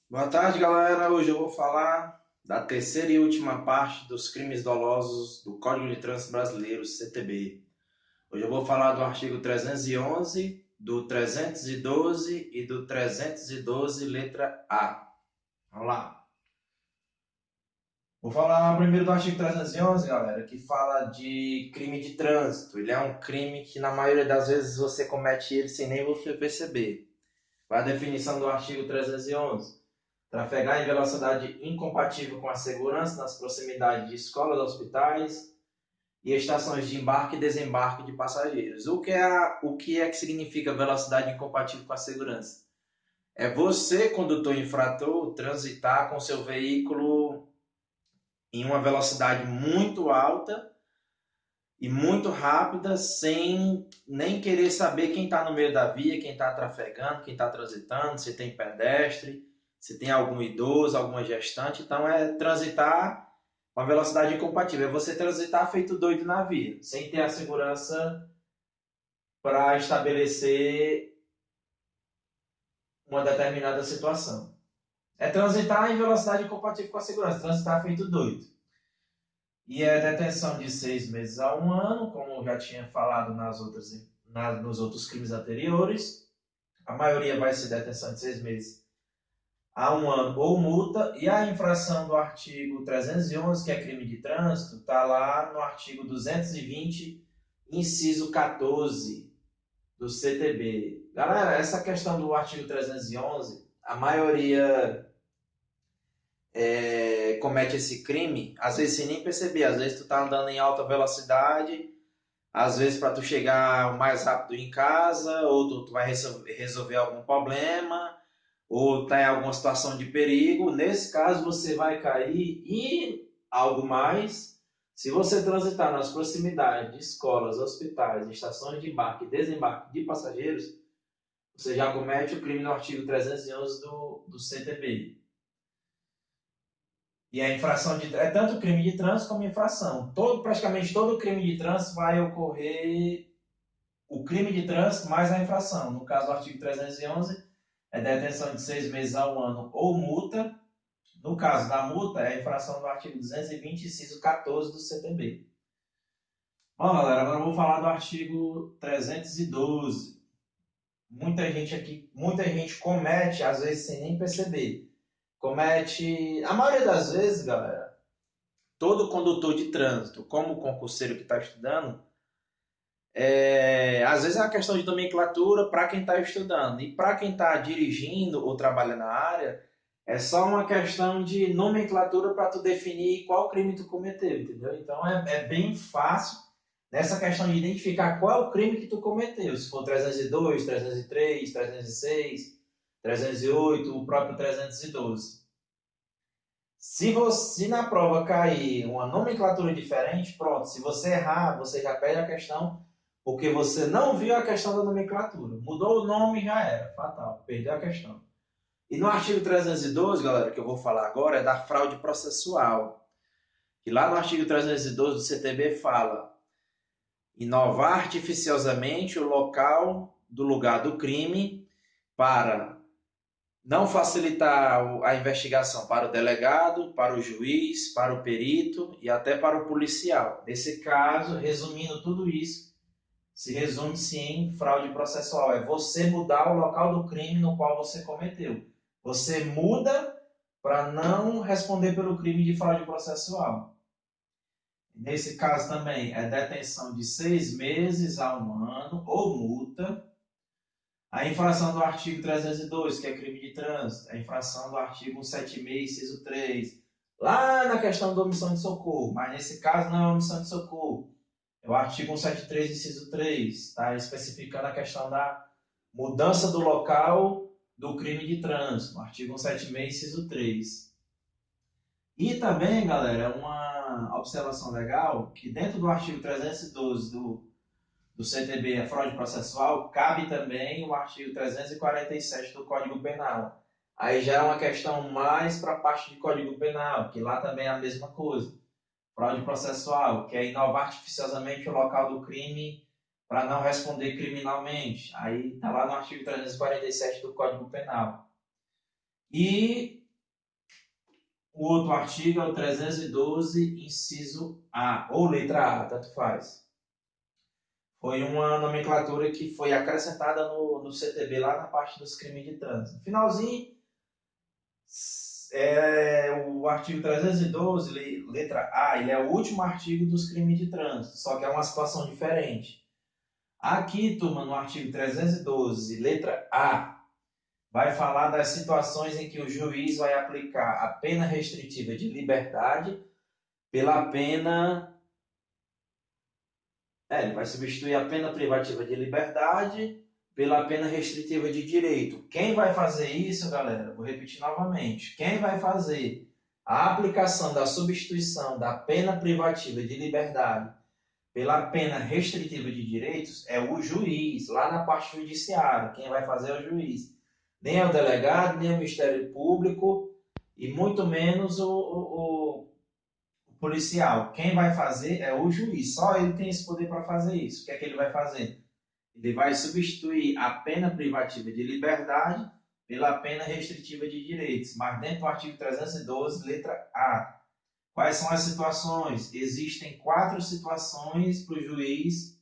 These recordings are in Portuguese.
Boa tarde, galera. Hoje eu vou falar da terceira e última parte dos crimes dolosos do Código de Trânsito Brasileiro, CTB. Hoje eu vou falar do artigo 311, do 312 e do 312, letra A. Vamos lá. Vou falar primeiro do artigo 311, galera, que fala de crime de trânsito. Ele é um crime que, na maioria das vezes, você comete ele sem nem você perceber. Vai a definição do artigo 311. Trafegar em velocidade incompatível com a segurança nas proximidades de escolas, hospitais e estações de embarque e desembarque de passageiros. O que é que significa velocidade incompatível com a segurança? É você, condutor infrator, transitar com seu veículo em uma velocidade muito alta e muito rápida, sem nem querer saber quem está no meio da via, quem está trafegando, quem está transitando, se tem pedestre, se tem algum idoso, alguma gestante. Então é transitar com a velocidade incompatível. É você transitar feito doido na via, sem ter a segurança para estabelecer uma determinada situação. É transitar em velocidade incompatível com a segurança, transitar feito doido. E é detenção de 6 meses a 1 ano, como eu já tinha falado nos outros crimes anteriores. A maioria vai ser detenção de 6 meses a 1 ano ou multa. E a infração do artigo 311, que é crime de trânsito, está lá no artigo 220, inciso 14 do CTB. Galera, essa questão do artigo 311, a maioria comete esse crime, às vezes sem nem perceber. Às vezes tu tá andando em alta velocidade, às vezes para tu chegar o mais rápido em casa, ou tu vai resolver algum problema, ou tá em alguma situação de perigo. Nesse caso você vai cair. E algo mais, se você transitar nas proximidades de escolas, hospitais, estações de embarque e desembarque de passageiros, você já comete o crime no artigo 311 do CTB. E a infração é tanto crime de trânsito como infração. Praticamente todo crime de trânsito vai ocorrer o crime de trânsito mais a infração. No caso do artigo 311, é detenção de 6 meses a 1 ano ou multa. No caso da multa, é a infração do artigo 220, inciso 14 do CTB. Bom, galera, agora eu vou falar do artigo 312. Muita gente comete, às vezes sem nem perceber. Comete, a maioria das vezes, galera, todo condutor de trânsito, como o concurseiro que está estudando, às vezes é uma questão de nomenclatura para quem está estudando. E para quem está dirigindo ou trabalha na área, é só uma questão de nomenclatura para tu definir qual crime tu cometeu, entendeu? Então é bem fácil nessa questão de identificar qual é o crime que tu cometeu. Se for 302, 303, 306, 308, o próprio 312. Se na prova cair uma nomenclatura diferente, pronto. Se você errar, você já perde a questão, porque você não viu a questão da nomenclatura. Mudou o nome, já era. Fatal. Perdeu a questão. E no artigo 312, galera, que eu vou falar agora, é da fraude processual. E lá no artigo 312 do CTB fala: inovar artificiosamente o local do lugar do crime para não facilitar a investigação para o delegado, para o juiz, para o perito e até para o policial. Nesse caso, resumindo tudo isso, se resume-se em fraude processual. É você mudar o local do crime no qual você cometeu. Você muda para não responder pelo crime de fraude processual. Nesse caso também é detenção de 6 meses a 1 ano ou multa. A infração do artigo 302, que é crime de trânsito, a infração do artigo 176, inciso 3, lá na questão da omissão de socorro, mas nesse caso não é omissão de socorro, é o artigo 173, inciso 3, está especificando a questão da mudança do local do crime de trânsito, artigo 176, inciso 3. E também, galera, uma observação legal, que dentro do artigo 312 do CTB, a fraude processual, cabe também o artigo 347 do Código Penal. Aí já é uma questão mais para a parte de Código Penal, que lá também é a mesma coisa. Fraude processual, que é inovar artificiosamente o local do crime para não responder criminalmente. Aí está lá no artigo 347 do Código Penal. E O outro artigo é o 312, inciso A, ou letra A, tanto faz. Foi uma nomenclatura que foi acrescentada no CTB lá na parte dos crimes de trânsito. Finalzinho, o artigo 312, letra A, ele é o último artigo dos crimes de trânsito, só que é uma situação diferente. Aqui, turma, no artigo 312, letra A, vai falar das situações em que o juiz vai aplicar a pena restritiva de liberdade pela pena. Ele vai substituir a pena privativa de liberdade pela pena restritiva de direito. Quem vai fazer isso, galera? Vou repetir novamente. Quem vai fazer a aplicação da substituição da pena privativa de liberdade pela pena restritiva de direitos é o juiz, lá na parte judiciária. Quem vai fazer é o juiz. Nem é o delegado, nem o Ministério Público e muito menos o policial. Quem vai fazer é o juiz. Só ele tem esse poder para fazer isso. O que é que ele vai fazer? Ele vai substituir a pena privativa de liberdade pela pena restritiva de direitos. Mas dentro do artigo 312, letra A. Quais são as situações? Existem 4 situações para o juiz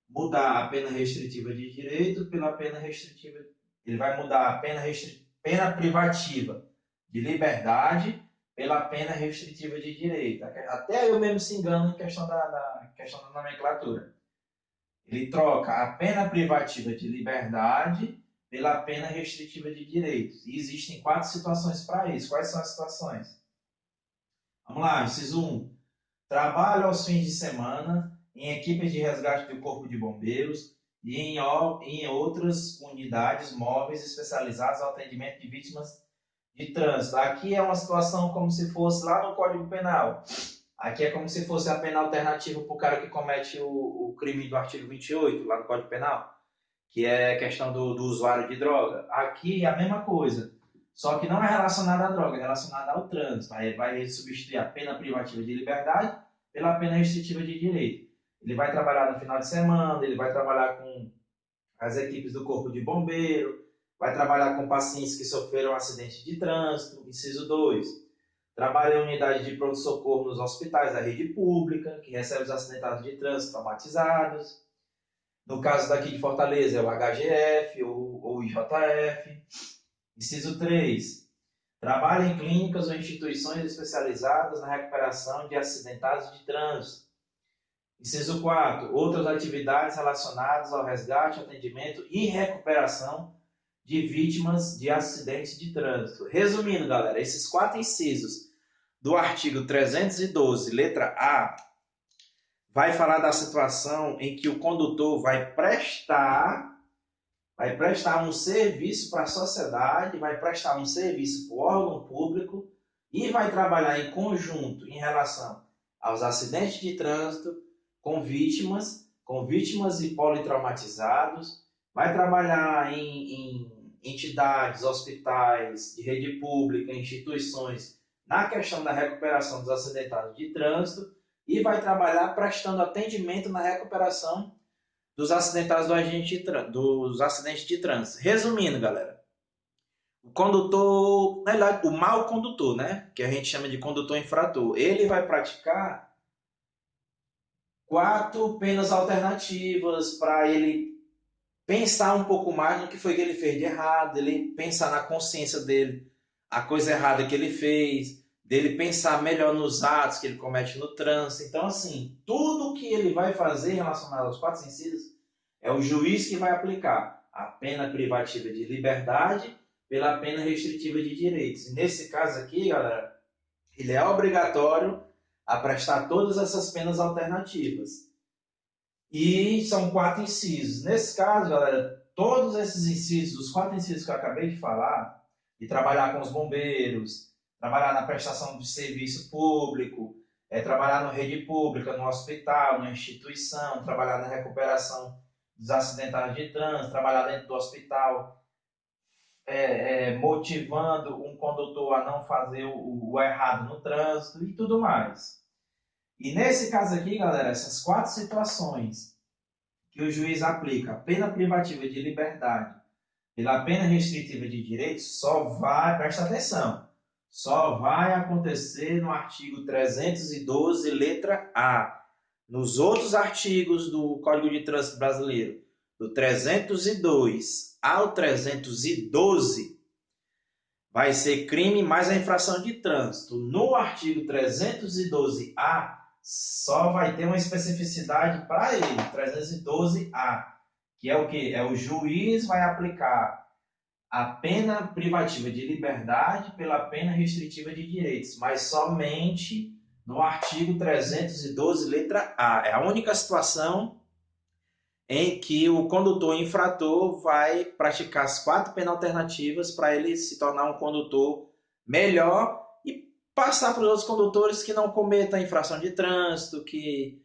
mudar a pena restritiva de direito pela pena restritiva. Ele vai mudar a pena privativa de liberdade pela pena restritiva de direito. Até eu mesmo se engano em questão questão da nomenclatura. Ele troca a pena privativa de liberdade pela pena restritiva de direitos. E existem 4 situações para isso. Quais são as situações? Vamos lá, inciso 1. Trabalho aos fins de semana em equipes de resgate do Corpo de Bombeiros e em outras unidades móveis especializadas ao atendimento de vítimas de trânsito. Aqui é uma situação como se fosse lá no Código Penal. Aqui é como se fosse a pena alternativa para o cara que comete o crime do artigo 28, lá no Código Penal, que é a questão do usuário de droga. Aqui é a mesma coisa, só que não é relacionada à droga, é relacionada ao trânsito. Aí vai substituir a pena privativa de liberdade pela pena restritiva de direito. Ele vai trabalhar no final de semana, ele vai trabalhar com as equipes do Corpo de Bombeiro, vai trabalhar com pacientes que sofreram acidente de trânsito. Inciso 2. Trabalha em unidade de pronto-socorro nos hospitais da rede pública, que recebe os acidentados de trânsito traumatizados. No caso daqui de Fortaleza, é o HGF ou IJF. Inciso 3. Trabalha em clínicas ou instituições especializadas na recuperação de acidentados de trânsito. Inciso 4. Outras atividades relacionadas ao resgate, atendimento e recuperação de vítimas de acidentes de trânsito. Resumindo, galera, esses 4 incisos do artigo 312, letra A, vai falar da situação em que o condutor vai prestar um serviço para a sociedade, vai prestar um serviço para o órgão público e vai trabalhar em conjunto em relação aos acidentes de trânsito com vítimas e politraumatizados, vai trabalhar em entidades, hospitais de rede pública, instituições na questão da recuperação dos acidentados de trânsito e vai trabalhar prestando atendimento na recuperação dos acidentados dos acidentes de trânsito. Resumindo, galera, o condutor, na verdade, o mau condutor, né, que a gente chama de condutor infrator, ele vai praticar 4 penas alternativas para ele pensar um pouco mais no que foi que ele fez de errado, ele pensar na consciência dele, a coisa errada que ele fez, dele pensar melhor nos atos que ele comete no trânsito. Então, assim, tudo que ele vai fazer relacionado aos 4 incisos é o juiz que vai aplicar a pena privativa de liberdade pela pena restritiva de direitos. E nesse caso aqui, galera, ele é obrigatório a prestar todas essas penas alternativas. E são 4 incisos. Nesse caso, galera, todos esses incisos, os 4 incisos que eu acabei de falar, de trabalhar com os bombeiros, trabalhar na prestação de serviço público, trabalhar na rede pública, no hospital, na instituição, trabalhar na recuperação dos acidentados de trânsito, trabalhar dentro do hospital, motivando um condutor a não fazer o errado no trânsito e tudo mais. E nesse caso aqui, galera, essas 4 situações que o juiz aplica a pena privativa de liberdade pela pena restritiva de direitos, presta atenção, só vai acontecer no artigo 312, letra A. Nos outros artigos do Código de Trânsito Brasileiro, do 302 ao 312, vai ser crime mais a infração de trânsito. No artigo 312A, só vai ter uma especificidade para ele, 312A, que é o quê? É o juiz vai aplicar a pena privativa de liberdade pela pena restritiva de direitos, mas somente no artigo 312, letra A. É a única situação em que o condutor infrator vai praticar as 4 penas alternativas para ele se tornar um condutor melhor e passar para os outros condutores que não cometam infração de trânsito, que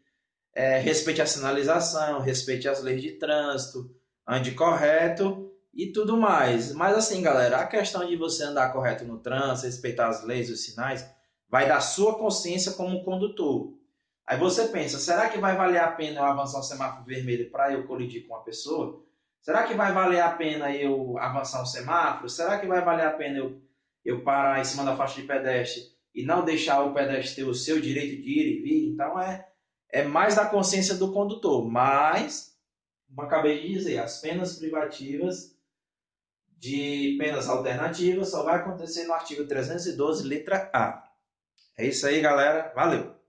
respeite a sinalização, respeite as leis de trânsito, ande correto e tudo mais. Mas assim, galera, a questão de você andar correto no trânsito, respeitar as leis, os sinais, vai da sua consciência como condutor. Aí você pensa, será que vai valer a pena eu avançar um semáforo vermelho para eu colidir com uma pessoa? Será que vai valer a pena eu avançar um semáforo? Será que vai valer a pena eu parar em cima da faixa de pedestre e não deixar o pedestre ter o seu direito de ir e vir? Então é mais da consciência do condutor. Mas, como acabei de dizer, as penas privativas de penas alternativas só vai acontecer no artigo 312, letra A. É isso aí, galera. Valeu!